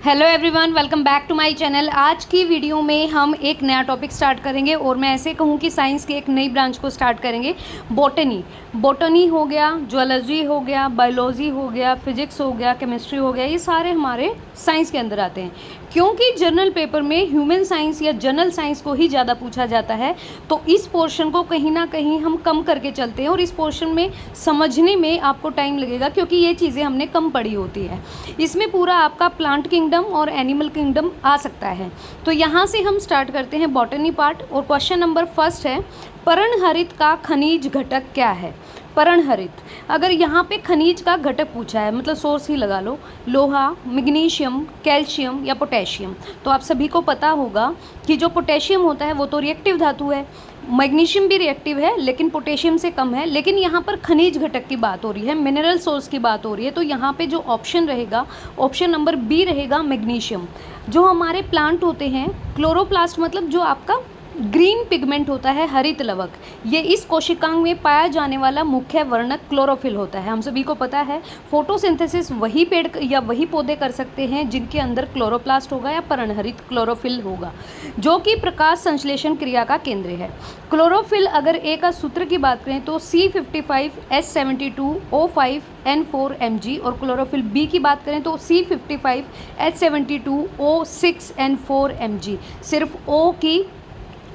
Hello everyone, welcome back to my channel. आज की video में हम एक नया टॉपिक स्टार्ट करेंगे और मैं ऐसे कहूँ कि साइंस की एक नई ब्रांच को स्टार्ट करेंगे। बॉटनी हो गया, जूलॉजी हो गया, बायोलॉजी हो गया, फिजिक्स हो गया, केमिस्ट्री हो गया, ये सारे हमारे साइंस के अंदर आते हैं। क्योंकि जर्नल पेपर में ह्यूमन साइंस या जनरल साइंस को ही ज़्यादा पूछा जाता है, तो इस पोर्शन को कहीं ना कहीं हम कम करके चलते हैं और इस पोर्शन में समझने में आपको टाइम लगेगा क्योंकि ये चीज़ें हमने कम पढ़ी होती है। इसमें पूरा आपका प्लांट किंगडम और एनिमल किंगडम आ सकता है। तो यहाँ से हम स्टार्ट करते हैं बॉटनी पार्ट और क्वेश्चन नंबर फर्स्ट है, पर्णहरित का खनिज घटक क्या है। पर्णहरित, अगर यहाँ पे खनिज का घटक पूछा है, मतलब सोर्स ही लगा लो, लोहा, मैग्नीशियम, कैल्शियम या पोटेशियम। तो आप सभी को पता होगा कि जो पोटेशियम होता है वो तो रिएक्टिव धातु है, मैग्नीशियम भी रिएक्टिव है लेकिन पोटेशियम से कम है। लेकिन यहाँ पर खनिज घटक की बात हो रही है, मिनरल सोर्स की बात हो रही है, तो यहाँ पे जो ऑप्शन रहेगा, ऑप्शन नंबर बी रहेगा मैग्नीशियम। जो हमारे प्लांट होते हैं, क्लोरोप्लास्ट मतलब जो आपका ग्रीन पिगमेंट होता है, हरित लवक, ये इस कोशिकांग में पाया जाने वाला मुख्य वर्णक क्लोरोफिल होता है। हम सभी को पता है फोटोसिंथेसिस वही पेड़ या वही पौधे कर सकते हैं जिनके अंदर क्लोरोप्लास्ट होगा या पर्णहरित क्लोरोफिल होगा, जो कि प्रकाश संश्लेषण क्रिया का केंद्र है। क्लोरोफिल अगर ए का सूत्र की बात करें तो C55H72O5N4Mg और क्लोरोफिल बी की बात करें तो C55H72O6N4Mg। सिर्फ O की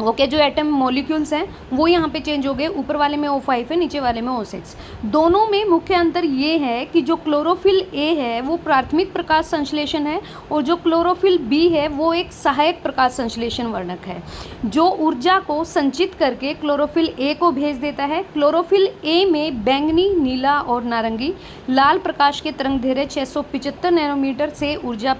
ओके जो एटम मॉलिक्यूल्स हैं वो यहाँ पे चेंज हो गए, ऊपर वाले में O5 है, नीचे वाले में O6। दोनों में मुख्य अंतर ये है कि जो क्लोरोफिल ए है वो प्राथमिक प्रकाश संश्लेषण है और जो क्लोरोफिल बी है वो एक सहायक प्रकाश संश्लेषण वर्णक है, जो ऊर्जा को संचित करके क्लोरोफिल ए को भेज देता है। क्लोरोफिल ए में बैंगनी, नीला और नारंगी, लाल प्रकाश के तरंगदैर्घ्य 675 नैनोमीटर से ऊर्जा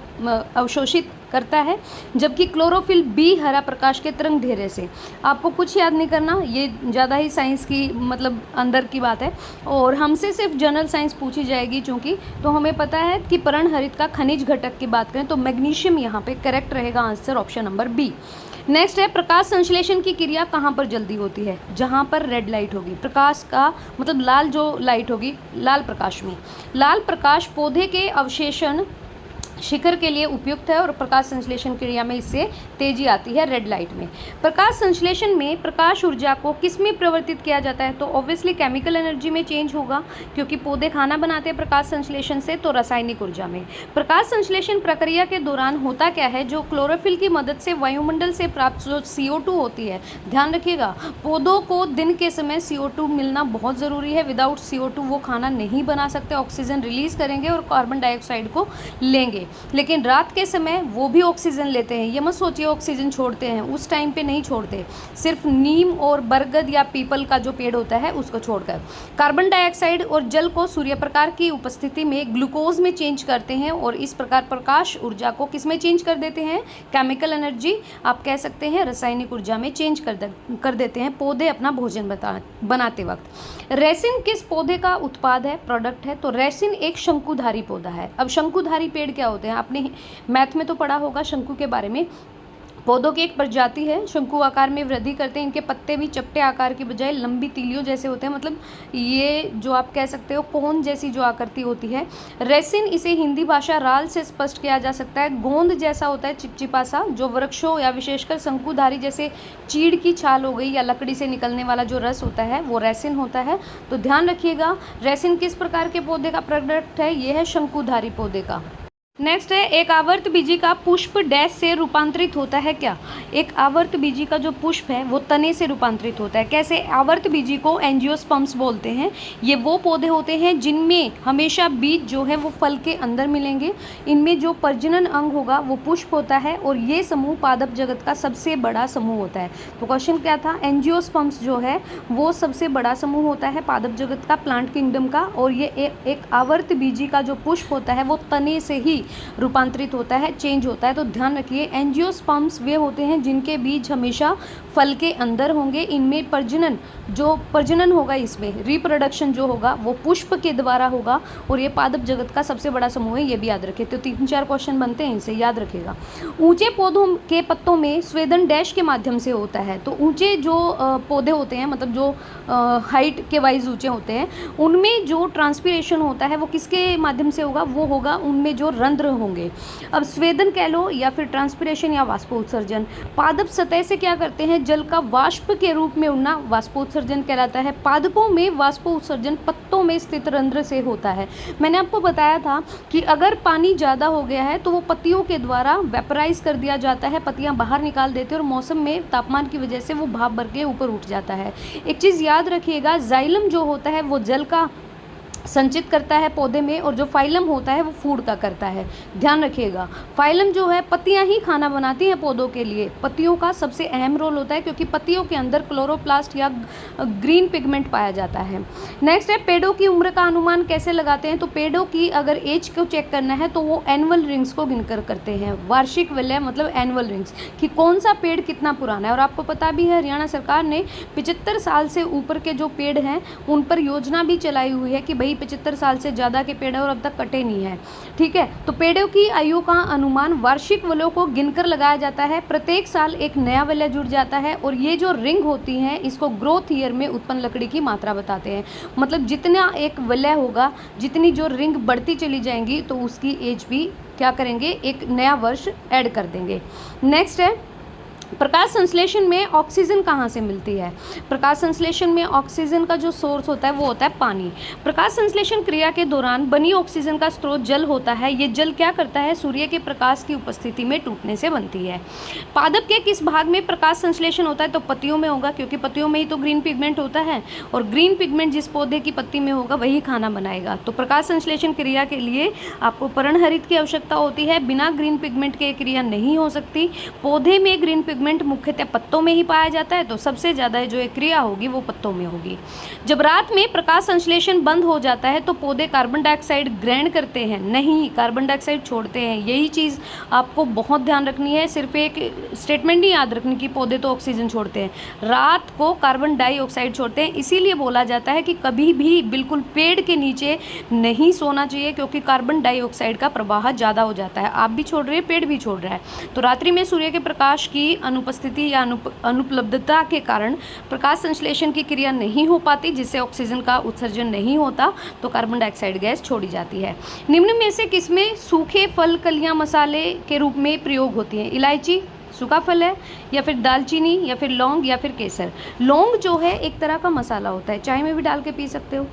अवशोषित करता है, जबकि क्लोरोफिल बी हरा प्रकाश के तरंगदैर्घ्य से। आपको कुछ याद नहीं करना, ये ज़्यादा ही साइंस की मतलब अंदर की बात है और हमसे सिर्फ जनरल साइंस पूछी जाएगी चूँकि। तो हमें पता है कि पर्णहरित का खनिज घटक की बात करें तो मैग्नीशियम यहाँ पे करेक्ट रहेगा, answer option number B. Next है, प्रकाश संश्लेषण की क्रिया कहाँ पर जल्दी होती है। जहाँ पर रेड लाइट होगी, प्रकाश का मतलब लाल जो लाइट होगी, लाल प्रकाश में। लाल प्रकाश पौधे के अवशेषण शिखर के लिए उपयुक्त है और प्रकाश संश्लेषण क्रिया में इससे तेजी आती है रेड लाइट में। प्रकाश संश्लेषण में प्रकाश ऊर्जा को किस में परिवर्तित किया जाता है, तो ऑब्वियसली केमिकल एनर्जी में चेंज होगा क्योंकि पौधे खाना बनाते हैं प्रकाश संश्लेषण से, तो रासायनिक ऊर्जा में। प्रकाश संश्लेषण प्रक्रिया के दौरान होता क्या है, जो क्लोरोफिल की मदद से वायुमंडल से प्राप्त जो CO2 होती है, ध्यान रखिएगा पौधों को दिन के समय CO2 मिलना बहुत ज़रूरी है। विदाउट CO2 वो खाना नहीं बना सकते, ऑक्सीजन रिलीज करेंगे और कार्बन डाइऑक्साइड को लेंगे, लेकिन रात के समय वो भी ऑक्सीजन लेते हैं। ये मत सोचिए ऑक्सीजन छोड़ते हैं, उस टाइम पे नहीं छोड़ते, सिर्फ नीम और बरगद या पीपल का जो पेड़ होता है उसको छोड़कर। कार्बन डाइऑक्साइड और जल को सूर्य प्रकाश की उपस्थिति में ग्लूकोज में चेंज करते हैं और इस प्रकार प्रकाश ऊर्जा को किस में चेंज कर देते हैं, केमिकल एनर्जी आप कह सकते हैं, रासायनिक ऊर्जा में चेंज कर देते हैं पौधे अपना भोजन बनाते वक्त। रेसिन किस पौधे का उत्पाद है, प्रोडक्ट है, तो रेसिन एक शंकुधारी पौधा है। अब शंकुधारी पेड़ क्या होते हैं, आपने मैथ में तो पढ़ा होगा शंकु के बारे में। पौधों की एक प्रजाति है, शंकु आकार में वृद्धि करते हैं। इनके पत्ते भी चपटे आकार की बजाय लंबी तीलियों जैसे होते हैं, मतलब ये जो आप कह सकते हो कोन जैसी जो आकृति होती है। रेसिन, इसे हिंदी भाषा राल से स्पष्ट किया जा सकता है। गोंद जैसा होता है, चिपचिपा सा, जो वृक्षों या विशेषकर शंकुधारी जैसे चीड़ की छाल हो गई या लकड़ी से निकलने वाला जो रस होता है वो रेसिन होता है। तो ध्यान रखिएगा रेसिन किस प्रकार के पौधे का प्रोडक्ट है, ये है शंकुधारी पौधे का। नेक्स्ट है, एक आवर्तबीजी का पुष्प डैश से रूपांतरित होता है क्या। एक आवर्तबीजी का जो पुष्प है वो तने से रूपांतरित होता है। कैसे, आवर्तबीजी को एंजियोस्पर्म्स बोलते हैं। ये वो पौधे होते हैं जिनमें हमेशा बीज जो है वो फल के अंदर मिलेंगे। इनमें जो प्रजनन अंग होगा वो पुष्प होता है और ये समूह पादप जगत का सबसे बड़ा समूह होता है। तो क्वेश्चन क्या था, एंजियोस्पर्म्स जो है वो सबसे बड़ा समूह होता है पादप जगत का, प्लांट किंगडम का, और ये एक आवर्तबीजी का जो पुष्प होता है वो तने से ही रूपांतरित होता है, चेंज होता है। तो ध्यान रखिए एंजियोस्पर्म्स वे होते हैं जिनके बीज हमेशा फल के अंदर होंगे। इनमें प्रजनन होगा, इसमें रिप्रोडक्शन जो होगा वो पुष्प के द्वारा होगा और ये पादप जगत का सबसे बड़ा समूह है, ये भी याद रखिए। तो 3-4 क्वेश्चन बनते हैं इनसे, याद रखिएगा। ऊंचे पौधों के पत्तों में स्वेदन डैश के माध्यम से होता है। तो ऊंचे जो पौधे होते हैं, मतलब जो हाइट के वाइज ऊंचे होते हैं, उनमें जो ट्रांसपीरेशन होता है वो किसके माध्यम से होगा, वो होगा उनमें जो रंध्र रंध्र होंगे। अब स्वेदन कह लो या फिर ट्रांसपिरेशन या वाष्पोत्सर्जन। पादप सतह से क्या करते हैं, जल का वाष्प के रूप में उड़ना वाष्पोत्सर्जन कहलाता है। पादपों में वाष्पोत्सर्जन पत्तों में स्थित रंध्र से होता है। मैंने आपको बताया था कि अगर पानी ज़्यादा हो गया है तो वो पत्तियों के द्वारा वेपराइज कर दिया जाता है, पत्तियां बाहर निकाल देते हैं और मौसम में तापमान की वजह से वो भाप भर के ऊपर उठ जाता है। एक चीज़ याद रखिएगा, जाइलम जो होता है वो जल का संचित करता है पौधे में, और जो फाइलम होता है वो फूड का करता है। ध्यान रखिएगा, फाइलम जो है पत्तियां ही खाना बनाती हैं पौधों के लिए। पत्तियों का सबसे अहम रोल होता है क्योंकि पत्तियों के अंदर क्लोरोप्लास्ट या ग्रीन पिगमेंट पाया जाता है। नेक्स्ट है पेड़ों की उम्र का अनुमान कैसे लगाते हैं। तो पेड़ों की अगर एज को चेक करना है तो वो एनुअल रिंग्स को गिनकर करते हैं। वार्षिक विलय मतलब एनुअल रिंग्स, कि कौन सा पेड़ कितना पुराना है। और आपको पता भी है हरियाणा सरकार ने 75 साल से ऊपर के जो पेड़ हैं उन पर योजना भी चलाई हुई है कि भाई 75 साल से ज़्यादा के पेड़ और अब तक कटे नहीं है। ठीक है, तो पेड़ों की आयु का अनुमान वार्षिक वलयों को गिनकर लगाया जाता है। प्रत्येक साल एक नया वलय जुड़ जाता है और ये जो रिंग होती हैं इसको ग्रोथ ईयर में उत्पन्न लकड़ी की मात्रा बताते हैं। मतलब जितना एक वलय होगा, जितनी जो रिंग बढ़ती चली जाएंगी तो उसकी एज भी क्या करेंगे, एक नया वर्ष ऐड कर देंगे। नेक्स्ट है प्रकाश संश्लेषण में ऑक्सीजन कहाँ से मिलती है। प्रकाश संश्लेषण में ऑक्सीजन का जो सोर्स होता है वो होता है पानी। प्रकाश संश्लेषण क्रिया के दौरान बनी ऑक्सीजन का स्रोत जल होता है। ये जल क्या करता है, सूर्य के प्रकाश की उपस्थिति में टूटने से बनती है। पादप के किस भाग में प्रकाश संश्लेषण होता है, तो पत्तियों में होगा, क्योंकि पत्तियों में ही तो ग्रीन पिगमेंट होता है और ग्रीन पिगमेंट जिस पौधे की पत्ती में होगा वही खाना बनाएगा। तो प्रकाश संश्लेषण क्रिया के लिए आपको पर्णहरित की आवश्यकता होती है। बिना ग्रीन पिगमेंट के क्रिया नहीं हो सकती। पौधे में ग्रीन पिगमेंट मुख्यतः पत्तों में ही पाया जाता है, तो सबसे ज़्यादा जो एक क्रिया होगी वो पत्तों में होगी। जब रात में प्रकाश संश्लेषण बंद हो जाता है तो पौधे कार्बन डाइऑक्साइड ग्रहण करते हैं, नहीं कार्बन डाइऑक्साइड छोड़ते हैं। यही चीज़ आपको बहुत ध्यान रखनी है। सिर्फ एक स्टेटमेंट नहीं याद रखनी कि पौधे तो ऑक्सीजन छोड़ते हैं, रात को कार्बन डाइऑक्साइड छोड़ते हैं। इसीलिए बोला जाता है कि कभी भी बिल्कुल पेड़ के नीचे नहीं सोना चाहिए, क्योंकि कार्बन डाइऑक्साइड का प्रवाह ज़्यादा हो जाता है। आप भी छोड़ रहे हैं, पेड़ भी छोड़ रहा है। तो रात्रि में सूर्य के प्रकाश की अनुपस्थिति या अनुपलब्धता के कारण प्रकाश संश्लेषण की क्रिया नहीं हो पाती, जिससे ऑक्सीजन का उत्सर्जन नहीं होता, तो कार्बन डाइऑक्साइड गैस छोड़ी जाती है। निम्न में से किसमें सूखे फल कलियां मसाले के रूप में प्रयोग होती हैं। इलायची सूखा फल है, या फिर दालचीनी, या फिर लौंग, या फिर केसर। लौंग जो है एक तरह का मसाला होता है, चाय में भी डाल के पी सकते हो,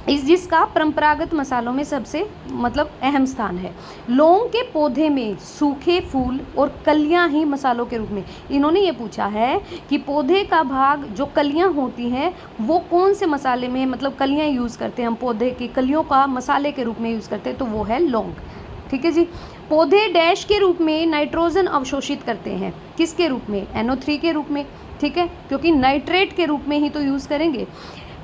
जिसका परंपरागत मसालों में सबसे मतलब अहम स्थान है। लौंग के पौधे में सूखे फूल और कलियां ही मसालों के रूप में, इन्होंने ये पूछा है कि पौधे का भाग जो कलियां होती हैं वो कौन से मसाले में, मतलब कलियां यूज़ करते हैं हम, पौधे की कलियों का मसाले के रूप में यूज़ करते हैं, तो वो है लौंग। ठीक है जी। पौधे डैश के रूप में नाइट्रोजन अवशोषित करते हैं, किसके रूप में, NO3 के रूप में। ठीक है, क्योंकि नाइट्रेट के रूप में ही तो यूज़ करेंगे।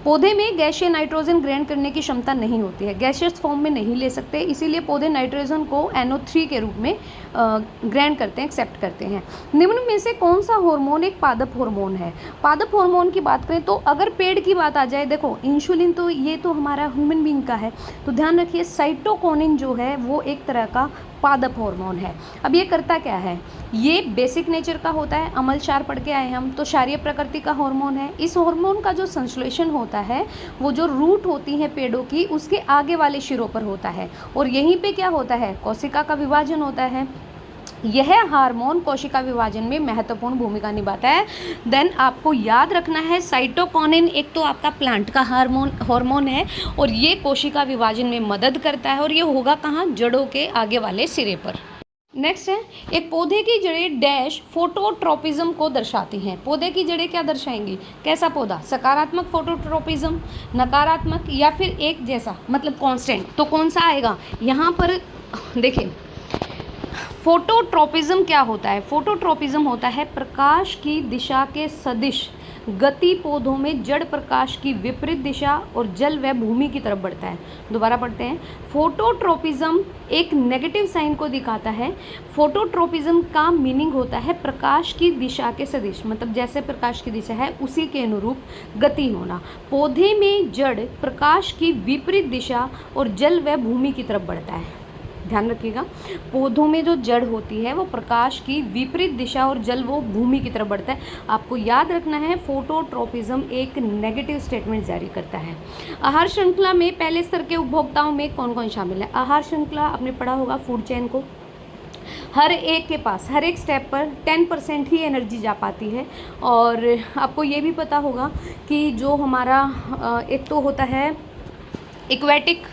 पौधे में गैसीय नाइट्रोजन ग्रहण करने की क्षमता नहीं होती है, गैसियस फॉर्म में नहीं ले सकते, इसीलिए पौधे नाइट्रोजन को NO3 के रूप में ग्रहण करते हैं, एक्सेप्ट करते हैं। निम्न में से कौन सा हार्मोन एक पादप हार्मोन है। पादप हार्मोन की बात करें तो अगर पेड़ की बात आ जाए, देखो इंसुलिन तो ये तो हमारा ह्यूमन बीइंग का है, तो ध्यान रखिए साइटोकिनिन जो है वो एक तरह का पादप हार्मोन है। अब ये करता क्या है, ये बेसिक नेचर का होता है, अमल क्षार पढ़ के आए हम, तो क्षारीय प्रकृति का हार्मोन है। इस हार्मोन का जो संश्लेषण होता है वो जो रूट होती है पेड़ों की उसके आगे वाले शिरों पर होता है, और यहीं पे क्या होता है, कोशिका का विभाजन होता है। यह हार्मोन कोशिका विभाजन में महत्वपूर्ण भूमिका निभाता है। देन आपको याद रखना है साइटोकिनिन एक तो आपका प्लांट का हार्मोन है और ये कोशिका विभाजन में मदद करता है, और ये होगा कहाँ, जड़ों के आगे वाले सिरे पर। नेक्स्ट है, एक पौधे की जड़ें डैश फोटोट्रोपिज्म को दर्शाती हैं। पौधे की जड़ें क्या दर्शाएंगी, कैसा पौधा, सकारात्मक फोटोट्रोपिज्म, नकारात्मक, या फिर एक जैसा मतलब कांस्टेंट। तो कौन सा आएगा यहाँ पर, देखिए फोटोट्रोपिज्म क्या होता है। फोटोट्रोपिज्म होता है प्रकाश की दिशा के सदिश गति पौधों में जड़ प्रकाश की विपरीत दिशा और जल व भूमि की तरफ बढ़ता है। दोबारा पढ़ते हैं, फोटोट्रोपिज्म एक नेगेटिव साइन को दिखाता है। फोटोट्रोपिज्म का मीनिंग होता है प्रकाश की दिशा के सदिश, मतलब जैसे प्रकाश की दिशा है उसी के अनुरूप गति होना। पौधे में जड़ प्रकाश की विपरीत दिशा और जल व भूमि की तरफ बढ़ता है। ध्यान रखिएगा। पौधों में जो जड़ होती है वो प्रकाश की विपरीत दिशा और जल वो भूमि की तरफ बढ़ता है। आपको याद रखना है फोटोट्रोपिज्म एक नेगेटिव स्टेटमेंट जारी करता है। आहार श्रृंखला में पहले स्तर के उपभोक्ताओं में कौन कौन शामिल है? आहार श्रृंखला आपने पढ़ा होगा फूड चेन को, हर एक के पास हर एक स्टेप पर 10% ही एनर्जी जा पाती है। और आपको ये भी पता होगा कि जो हमारा एक तो होता है एक्वेटिक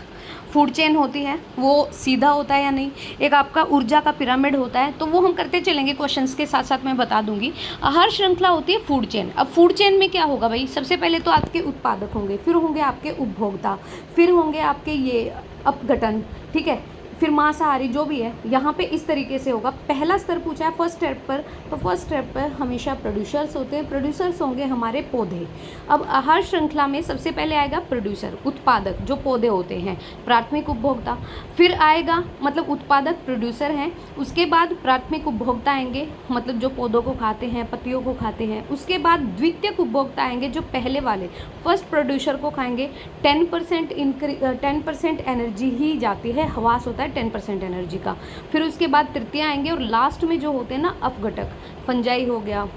फूड चेन होती है वो सीधा होता है या नहीं, एक आपका ऊर्जा का पिरामिड होता है, तो वो हम करते चलेंगे क्वेश्चंस के साथ साथ मैं बता दूंगी। आहार श्रृंखला होती है फूड चेन। अब फूड चेन में क्या होगा भाई, सबसे पहले तो आपके उत्पादक होंगे, फिर होंगे आपके उपभोक्ता, फिर होंगे आपके ये अपघटन, ठीक है, फिर मांसाहारी जो भी है। यहाँ पे इस तरीके से होगा। पहला स्तर पूछा है फर्स्ट स्टेप पर, तो फर्स्ट स्टेप पर हमेशा प्रोड्यूसर्स होते हैं, प्रोड्यूसर्स होंगे हमारे पौधे। अब आहार श्रृंखला में सबसे पहले आएगा प्रोड्यूसर, उत्पादक जो पौधे होते हैं, प्राथमिक उपभोक्ता, फिर आएगा मतलब उत्पादक प्रोड्यूसर हैं, उसके बाद प्राथमिक उपभोक्ता आएंगे मतलब जो पौधों को खाते हैं, पत्तियों को खाते हैं, उसके बाद द्वितीयक उपभोक्ता आएंगे जो पहले वाले फर्स्ट प्रोड्यूसर को खाएंगे। 10% एनर्जी ही जाती है, हवास होता है 10% एनर्जी का। फिर उसके बाद तृतीय आएंगे और लास्ट में जो होते हैं ना अपघटक, फंजाई हो गया,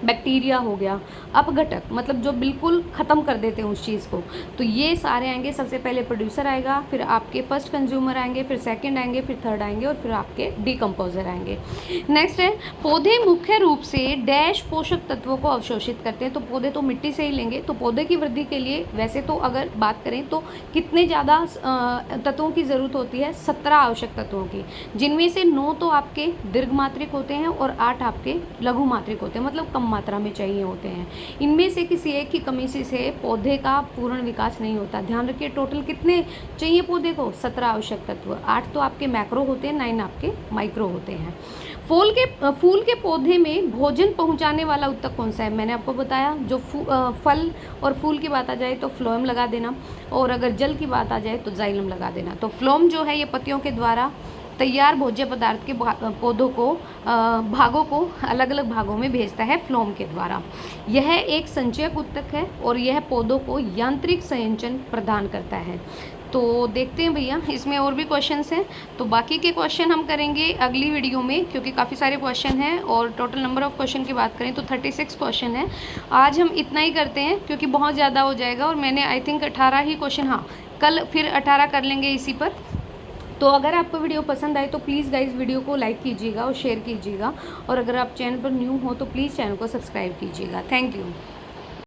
बैक्टीरिया हो गया, अपघटक मतलब जो बिल्कुल ख़त्म कर देते हैं उस चीज़ को, तो ये सारे आएंगे। सबसे पहले प्रोड्यूसर आएगा, फिर आपके फर्स्ट कंज्यूमर आएंगे, फिर सेकंड आएंगे, फिर थर्ड आएंगे और फिर आपके डिकम्पोजर आएंगे। नेक्स्ट है पौधे मुख्य रूप से डैश पोषक तत्वों को अवशोषित करते हैं। तो पौधे तो मिट्टी से ही लेंगे, तो पौधे की वृद्धि के लिए वैसे तो अगर बात करें तो कितने ज़्यादा तत्वों की ज़रूरत होती है? 17 आवश्यक तत्वों की, जिनमें से 9 तो आपके दीर्घ मात्रिक होते हैं और 8 आपके लघु मात्रिक होते हैं, मतलब कम मात्रा में चाहिए होते हैं। इनमें से किसी एक की कमी से पौधे का पूर्ण विकास नहीं होता। ध्यान रखिए टोटल कितने चाहिए पौधे को? 17 आवश्यक तत्व, 8 तो आपके मैक्रो होते हैं, 9 आपके माइक्रो होते हैं। फूल के पौधे में भोजन पहुंचाने वाला उत्तक कौन सा है? मैंने आपको बताया जो फल और फूल की बात आ जाए तो फ्लोएम लगा देना, और अगर जल की बात आ जाए तो जाइलम लगा देना। तो फ्लोएम जो है ये पत्तियों के द्वारा तैयार भोज्य पदार्थ के पौधों को भागों को अलग अलग भागों में भेजता है फ्लोएम के द्वारा। यह एक संचयक उत्तक है और यह पौधों को यांत्रिक संयोजन प्रदान करता है। तो देखते हैं भैया इसमें और भी क्वेश्चंस हैं, तो बाकी के क्वेश्चन हम करेंगे अगली वीडियो में, क्योंकि काफ़ी सारे क्वेश्चन हैं और टोटल नंबर ऑफ़ क्वेश्चन की बात करें तो 36 क्वेश्चन है। आज हम इतना ही करते हैं क्योंकि बहुत ज़्यादा हो जाएगा, और मैंने आई थिंक 18 ही क्वेश्चन, हाँ कल फिर 18 कर लेंगे इसी पर। तो अगर आपको वीडियो पसंद आए तो प्लीज़ गाइस वीडियो को लाइक कीजिएगा और शेयर कीजिएगा, और अगर आप चैनल पर न्यू हो तो प्लीज़ चैनल को सब्सक्राइब कीजिएगा। Thank you.